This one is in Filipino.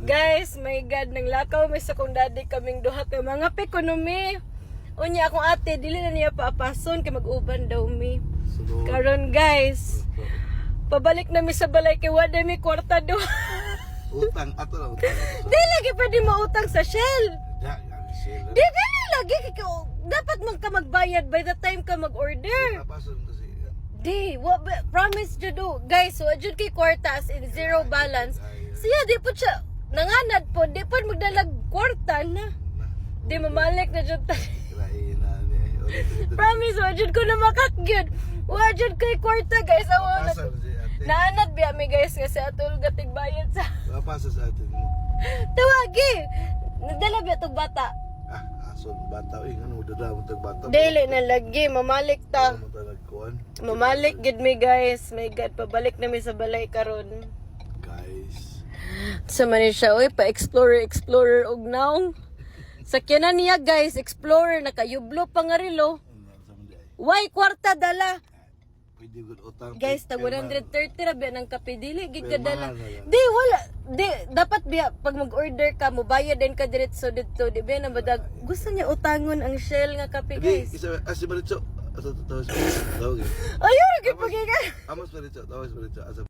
Guys, my God, nang lakaw may sa kong daddy kaming duha ka mga pekonomi. Unya akong ate, dili na niya paapason kay mag-uban daw mi. Karon guys, pabalik na mi sa balay kay wala mi kwarta do. Utang ato na utang. Di lagi pwede mautang sa Shell. Ya, Shell. Di lagi dapat man ka magbayad by the time ka mag-order. Papason kasi. Di, promise judo. Guys, so jud kay kwarta as in zero balance. Siya di po siya nanganad po, di po magdalag kwarta na. Di mamalik na jud. Kirain na ni. Promise, wajud ko na makakyud. Wajud kay kwarta guys. Awa na. Papason si ate. Naanad biya mi guys kasi atol gatig bayad sa. Papason sa atin. Tawagi. Nagdala biya tong bata. Ah, ason bata. Uy, ano dada mo tag bata. Dili na lagi, mamalik ta. Ano mo nagkuhan? Mamalik gid mi guys. My God, pabalik na mi sa balay karon. Guys. Sa man siya, oy, pa-explorer og naong. Sakyanan niya guys, explorer, nakayublo pa nga rilo. Why, kwarta dala. Pwede good utang. Guys, tag 130 ra biya ng kape, dili, gid ka Pero dala. mahal na yan. Di, wala. Di, dapat biya, pag mag-order ka, mubayad din ka diretso dito. Di ba na badag, gusto niya utangon ang Shell nga kape Hindi, guys. isa asi Maritso. Asa tawag. Tawag. Ayun, nagkipagay ka. Amos Maritso, tawag Maritso. Asa